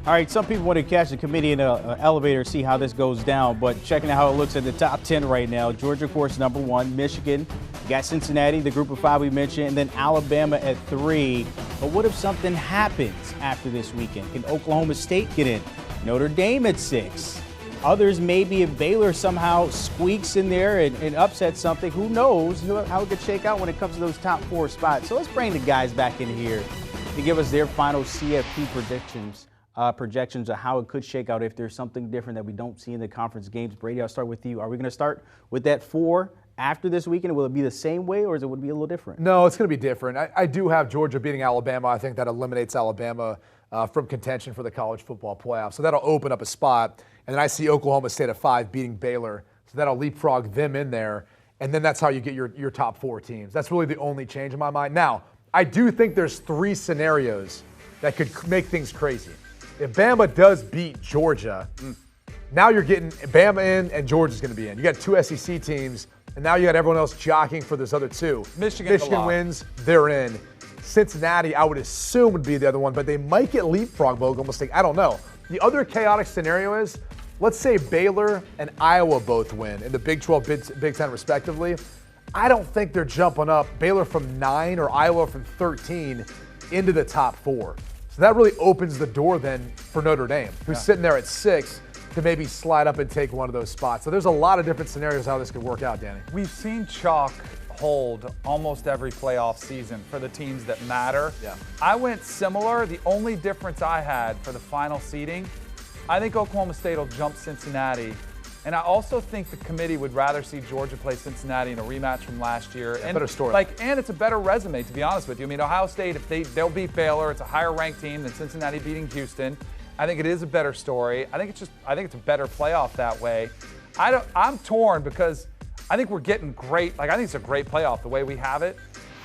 All right, some people want to catch the committee in an elevator, see how this goes down, but checking out how it looks at the top 10 right now. Georgia, of course, number 1. Michigan, you got Cincinnati, the group of 5 we mentioned, and then Alabama at 3. But what if something happens after this weekend? Can Oklahoma State get in? Notre Dame at 6. Others, maybe if Baylor somehow squeaks in there and upsets something, who knows how it could shake out when it comes to those top 4 spots. So let's bring the guys back in here to give us their final CFP projections of how it could shake out if there's something different that we don't see in the conference games. Brady, I'll start with you. Are we going to start with that 4 after this weekend? Will it be the same way, or would it be a little different? No, it's going to be different. I do have Georgia beating Alabama. I think that eliminates Alabama from contention for the college football playoff. So that'll open up a spot. And then I see Oklahoma State at 5 beating Baylor. So that'll leapfrog them in there. And then that's how you get your top 4 teams. That's really the only change in my mind. Now, I do think there's 3 scenarios that could make things crazy. If Bama does beat Georgia, now you're getting Bama in and Georgia's going to be in. You got 2 SEC teams, and now you got everyone else jockeying for those other 2. Michigan wins, they're in. Cincinnati, I would assume, would be the other one, but they might get leapfrogged by Oklahoma State. I don't know. The other chaotic scenario is, let's say Baylor and Iowa both win in the Big 12, Big 10 respectively. I don't think they're jumping up Baylor from 9 or Iowa from 13 into the top 4. So that really opens the door then for Notre Dame, who's sitting there at 6, to maybe slide up and take one of those spots. So there's a lot of different scenarios how this could work out, Danny. We've seen chalk hold almost every playoff season for the teams that matter. Yeah. I went similar. The only difference I had for the final seeding, I think Oklahoma State will jump Cincinnati. And I also think the committee would rather see Georgia play Cincinnati in a rematch from last year. Yeah, better story. And it's a better resume, to be honest with you. I mean, Ohio State, if they'll beat Baylor, it's a higher ranked team than Cincinnati beating Houston. I think it is a better story. I think it's a better playoff that way. I'm torn because I think we're getting great. I think it's a great playoff the way we have it.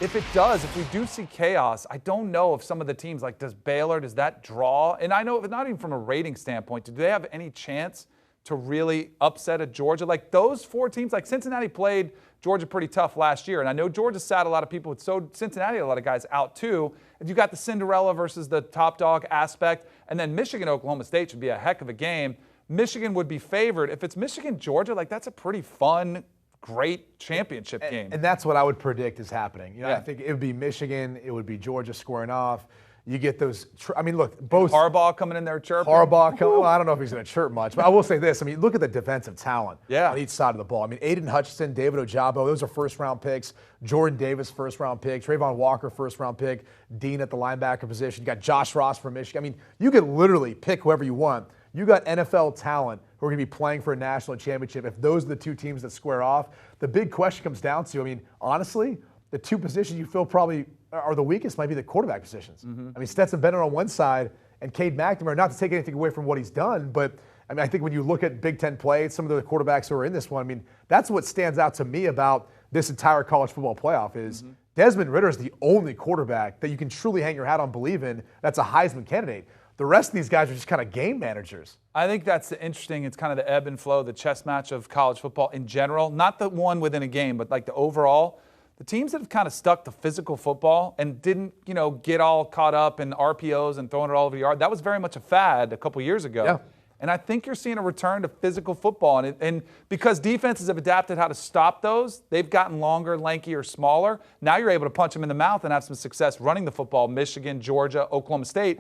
If we do see chaos, I don't know if some of the teams, does Baylor, does that draw? And I know, not even from a rating standpoint, do they have any chance to really upset a Georgia? Those 4 teams, Cincinnati played Georgia pretty tough last year. And I know Georgia sat a lot of people, so Cincinnati had a lot of guys out too. And you got the Cinderella versus the top dog aspect. And then Michigan, Oklahoma State should be a heck of a game. Michigan would be favored. If it's Michigan, Georgia, that's a pretty fun, great championship game. And that's what I would predict is happening. Yeah. I think it would be Michigan, it would be Georgia squaring off. You get those, look, both. Harbaugh coming in there chirping. Well, I don't know if he's going to chirp much, but I will say this. Look at the defensive talent on each side of the ball. Aiden Hutchinson, David Ojabo, those are first-round picks. Jordan Davis, first-round pick. Trayvon Walker, first-round pick. Dean at the linebacker position. You got Josh Ross from Michigan. You can literally pick whoever you want. You got NFL talent who are going to be playing for a national championship. If those are the 2 teams that square off, the big question comes down to, honestly, the 2 positions you feel probably are the weakest might be the quarterback positions. Stetson Bennett on one side and Cade McNamara, not to take anything away from what he's done, but I think when you look at Big Ten play, some of the quarterbacks who are in this one, that's what stands out to me about this entire college football playoff is Desmond Ridder is the only quarterback that you can truly hang your hat on, believe in, that's a Heisman candidate. The rest of these guys are just kind of game managers. I think that's the interesting. It's kind of the ebb and flow, the chess match of college football in general. Not the one within a game, but the overall. The teams that have kind of stuck to physical football and didn't, get all caught up in RPOs and throwing it all over the yard, that was very much a fad a couple years ago. Yeah. And I think you're seeing a return to physical football. And because defenses have adapted how to stop those, they've gotten longer, lankier, smaller. Now you're able to punch them in the mouth and have some success running the football. Michigan, Georgia, Oklahoma State.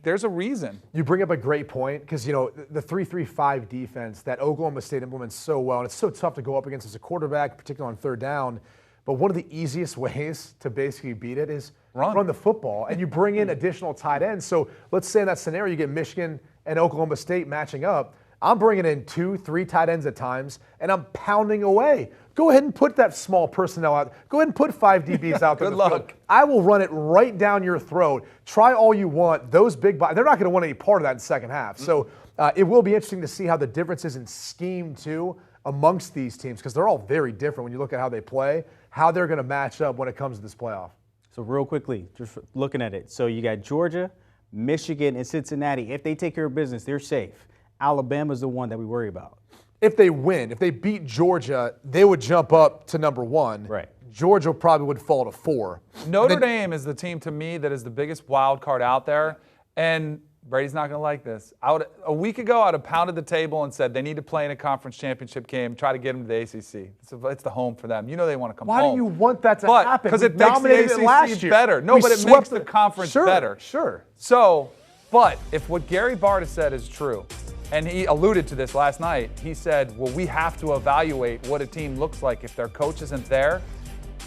There's a reason. You bring up a great point because, the 3-3-5 defense that Oklahoma State implements so well, and it's so tough to go up against as a quarterback, particularly on 3rd down. But one of the easiest ways to basically beat it is run the football, and you bring in additional tight ends. So let's say in that scenario you get Michigan and Oklahoma State matching up. I'm bringing in 2, 3 tight ends at times, and I'm pounding away. Go ahead and put that small personnel out. Go ahead and put 5 DBs out there. Good luck. I will run it right down your throat. Try all you want. Those big bodies, they're not going to want any part of that in the second half. So it will be interesting to see how the differences in scheme, too, amongst these teams, because they're all very different when you look at how they play, how they're going to match up when it comes to this playoff. So real quickly, just looking at it. So you got Georgia, Michigan, and Cincinnati. If they take care of business, they're safe. Alabama's the one that we worry about. If they win, if they beat Georgia, they would jump up to number 1. Right. Georgia probably would fall to 4. Notre Dame is the team to me that is the biggest wild card out there. And Brady's not going to like this. A week ago, I'd have pounded the table and said they need to play in a conference championship game, try to get them to the ACC. It's the home for them. You know they want to come home. Why do you want that to happen? Because it makes the ACC better. No, but it makes the conference better. Sure. So, but if what Gary Barta said is true, and he alluded to this last night, he said, well, we have to evaluate what a team looks like if their coach isn't there.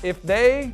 If they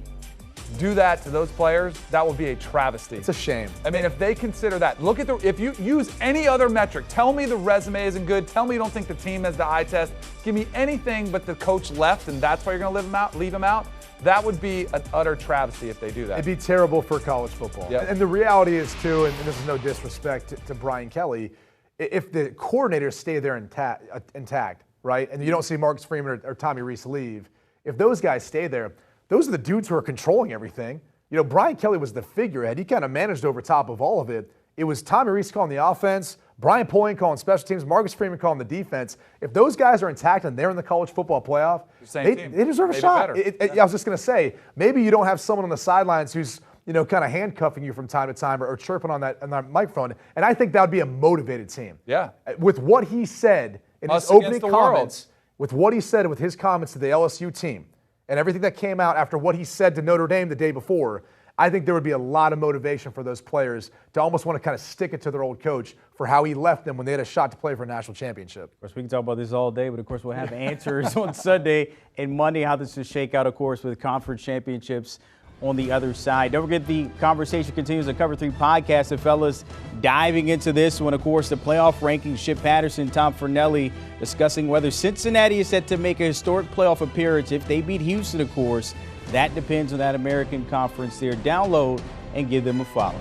do that to those players, that will be a travesty. It's a shame. I mean, if they consider that, if you use any other metric, tell me the resume isn't good, tell me you don't think the team has the eye test, give me anything but the coach left and that's why you're going to leave him out, that would be an utter travesty if they do that. It'd be terrible for college football. Yep. And the reality is, too, and this is no disrespect to Brian Kelly, if the coordinators stay there intact, right, and you don't see Marcus Freeman or Tommy Rees leave, if those guys stay there, those are the dudes who are controlling everything. You know, Brian Kelly was the figurehead. He kind of managed over top of all of it. It was Tommy Rees calling the offense, Brian Poying calling special teams, Marcus Freeman calling the defense. If those guys are intact and they're in the college football playoff, they deserve a shot. I was just going to say, maybe you don't have someone on the sidelines who's, you know, kind of handcuffing you from time to time or chirping on that microphone. And I think that would be a motivated team. Yeah. With what he said in his opening comments, with what he said with his comments to the LSU team, and everything that came out after what he said to Notre Dame the day before, I think there would be a lot of motivation for those players to almost want to kind of stick it to their old coach for how he left them when they had a shot to play for a national championship. Of course, we can talk about this all day, but of course we'll have answers on Sunday and Monday how this will shake out, of course, with conference championships on the other side. Don't forget the conversation continues on Cover 3 podcast. The fellas diving into this one, of course, the playoff rankings. Chip Patterson, Tom Fornelli discussing whether Cincinnati is set to make a historic playoff appearance if they beat Houston, of course. That depends on that American Conference there. Download and give them a follow.